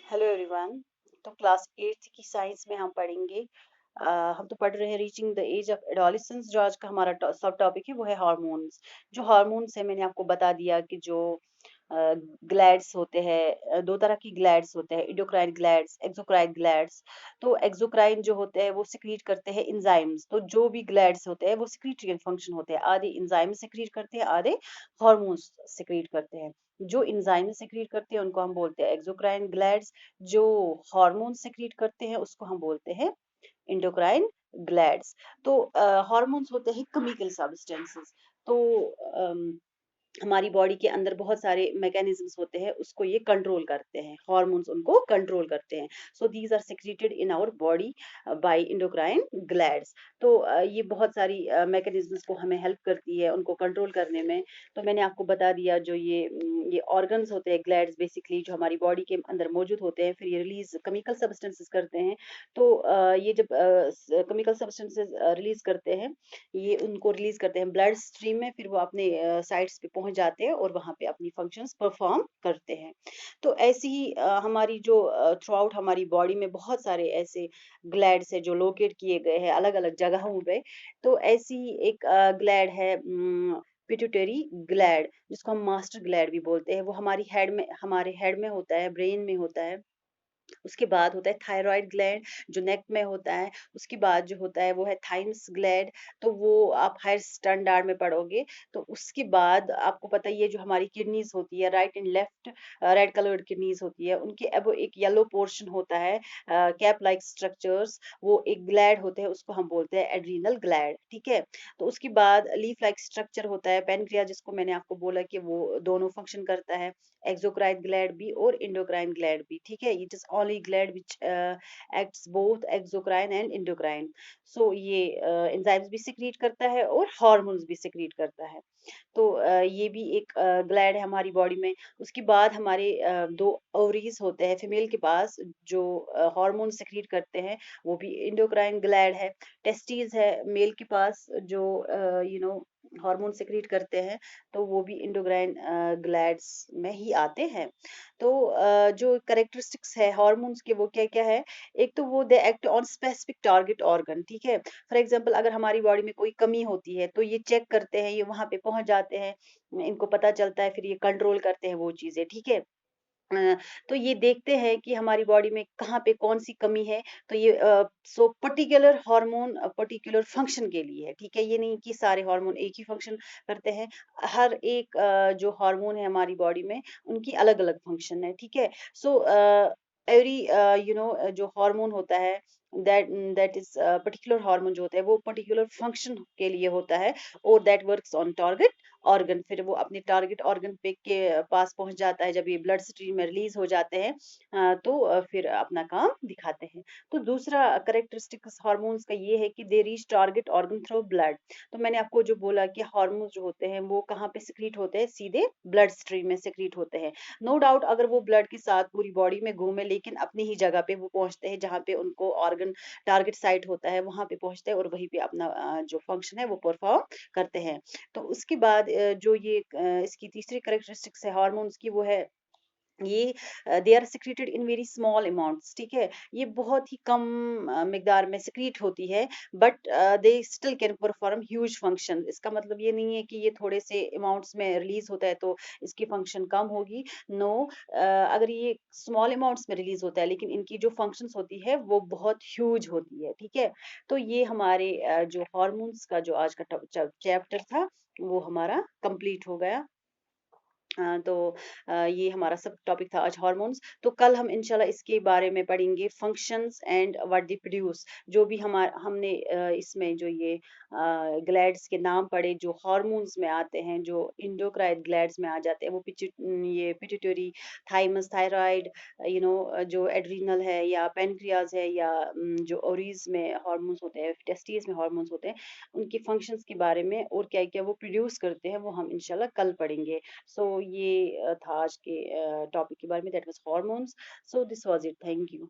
Hello everyone. तो class 8th की science में हम पढ़ेंगे। हम तो पढ़ रहे हैं reaching the age of adolescence. जो आज का हमारा सब टॉपिक है वो है हार्मोन्स। जो हार्मोन्स है मैंने आपको बता दिया कि जो ग्लैड्स होते हैं, दो तरह की ग्लैड्स होते हैं, इंडोक्राइन ग्लैड्स, एक्सोक्राइन ग्लैड्स। तो एक्सोक्राइन जो होते हैं वो सिक्रीट करते हैं इंजाइम्स। तो जो भी ग्लैड्स होते हैं वो सिक्रीटरी फंक्शन होते हैं, आधे इंजाइम सिक्रीट करते हैं, आधे हार्मोन्स सिक्रीट करते हैं। जो इंजाइम सिक्रीट करते हैं उनको हम बोलते हैं एक्सोक्राइन ग्लैड्स। जो हार्मोन सिक्रीट करते हैं उसको हम बोलते हैं इंडोक्राइन ग्लैड्स। तो हार्मोन्स होते हैं केमिकल सब्सटेंसेस। तो हमारी बॉडी के अंदर बहुत सारे मैकेनिज्म्स होते हैं, उसको ये कंट्रोल करते हैं, हार्मोन्स उनको कंट्रोल करते हैं। So these are secreted in our body by endocrine glands. तो ये बहुत सारी मैकेनिज्म्स को हमें हेल्प करती है उनको कंट्रोल करने में। तो मैंने आपको बता दिया जो ये ऑर्गन्स होते हैं, ग्लैड्स बेसिकली जो हमारी बॉडी के अंदर मौजूद होते हैं, फिर ये रिलीज केमिकल सब्सटेंसेस करते हैं। तो ये जब केमिकल सब्सटेंसेस रिलीज करते हैं, ये उनको रिलीज करते हैं ब्लड स्ट्रीम में, फिर वो अपने साइट्स पे पहुंच जाते हैं और वहां पे अपनी फंक्शंस परफॉर्म करते हैं। तो ऐसी ही हमारी जो थ्रू आउट हमारी बॉडी में बहुत सारे ऐसे ग्लैड्स है जो लोकेट किए गए हैं अलग अलग जगहों पे। तो ऐसी ही एक ग्लैड है, पिट्यूटरी ग्लैड, जिसको हम मास्टर ग्लैड भी बोलते हैं। वो हमारे हेड में होता है, ब्रेन में होता है। उसके बाद होता है थायराइड ग्लैंड जो नेक में होता है। उसके बाद जो होता है वो है थाइमस ग्लैंड। तो वो आप हायर स्टैंडर्ड में पढ़ोगे। तो उसके बाद आपको पता ही है जो हमारी किडनीज होती है, right and left red coloured kidneys होती है, उनके अब एक येलो पोर्शन होता है, कैप लाइक स्ट्रक्चर्स, वो एक ग्लैड होते हैं, उसको हम बोलते हैं एड्रीनल ग्लैड। ठीक है। तो उसके बाद लीफ लाइक स्ट्रक्चर होता है पेनक्रिया, जिसको मैंने आपको बोला कि वो दोनों फंक्शन करता है, एक्सोक्राइन ग्लैंड भी और इंडोक्राइन ग्लैंड भी। ठीक है। It is only gland which acts both exocrine and endocrine. So ये एंजाइम्स भी सिक्रीट करता है और हार्मोन्स भी सिक्रीट करता है। तो ये भी एक ग्लैंड है हमारी बॉडी में। उसके बाद हमारे दो ओवरीज होते हैं फीमेल के पास जो हार्मोन सिक्रीट करते हैं, वो भी इंडोक्राइन ग्लैंड है। टेस्टिस है मेल के पास जो हार्मोन सिक्रीट करते हैं, तो वो भी इंडोक्राइन ग्लैंड्स में ही आते हैं। तो जो करेक्टरिस्टिक्स है हार्मोन्स के वो क्या क्या है। एक तो वो they act on specific target organ. ठीक है। फॉर एग्जांपल अगर हमारी बॉडी में कोई कमी होती है तो ये चेक करते हैं, ये वहां पे पहुंच जाते हैं, इनको पता चलता है, फिर ये कंट्रोल करते हैं वो चीजें। ठीक है। अ, तो ये देखते हैं कि हमारी बॉडी में कहाँ पे कौन सी कमी है। तो ये so particular hormone particular function के लिए है। ठीक है। ये नहीं कि सारे हार्मोन एक ही फंक्शन करते हैं। हर एक जो हार्मोन है हमारी बॉडी में उनकी अलग अलग फंक्शन है। ठीक है। सो एवरी जो हार्मोन होता है, that that is particular hormone जो होता है वो पर्टिकुलर फंक्शन के लिए होता है, और that works on target organ. फिर वो अपने टारगेट ऑर्गन पे के पास पहुंच जाता है जब ये ब्लड स्ट्रीम में रिलीज हो जाते हैं। तो फिर अपना काम दिखाते हैं। तो दूसरा करेक्टरिस्टिक्स हार्मोन्स का ये है कि they reach target organ through blood. तो मैंने आपको जो बोला कि हार्मोन्स जो होते हैं वो कहाँ पे सिक्रीट होते हैं, सीधे ब्लड स्ट्रीम में सिक्रीट होते हैं। नो डाउट अगर वो ब्लड के साथ पूरी बॉडी में घूमे, लेकिन अपनी ही जगह पे वो पहुंचते हैं जहाँ पे उनको ऑर्गन टारगेट साइट होता है, वहां पे पहुंचते हैं और वहीं पे अपना जो फंक्शन है वो परफॉर्म करते हैं। तो उसके बाद जो ये इसकी तीसरी करेक्टरिस्टिक्स है हार्मोन्स की, वो है ये they are secreted in very small amounts. ठीक है। ये बहुत ही कम मिकदार में सिक्रीट होती है, but they still can perform huge function. इसका मतलब ये नहीं है कि ये थोड़े से अमाउंट्स में रिलीज होता है तो इसकी फंक्शन कम होगी। नो, अगर ये स्मॉल अमाउंट्स में रिलीज होता है लेकिन इनकी जो फंक्शंस होती है वो बहुत ह्यूज होती है। ठीक है। तो ये हमारे जो हार्मोन्स का जो आज का चैप्टर था वो हमारा कंप्लीट हो गया। तो ये हमारा सब टॉपिक था आज हार्मोन्स। तो कल हम इंशाल्लाह इसके बारे में पढ़ेंगे functions and what they produce. जो भी हमने इसमें जो ये ग्लैड्स के नाम पढ़े जो हार्मोन्स में आते हैं, जो इंडोक्राइन ग्लैड्स में आ जाते हैं, वो ये पिट्यूटरी, थाइमस, थायराइड, जो एड्रिनल है या पेनक्रियाज है, या जो ओरीज में हार्मोन्स होते हैं, टेस्टिस में हार्मोन्स होते हैं, उनके फंक्शंस के बारे में और क्या क्या वो प्रोड्यूस करते हैं वो हम इंशाल्लाह कल पढ़ेंगे। सो ये था आज के टॉपिक के बारे में, that was hormones. So this was it, thank you.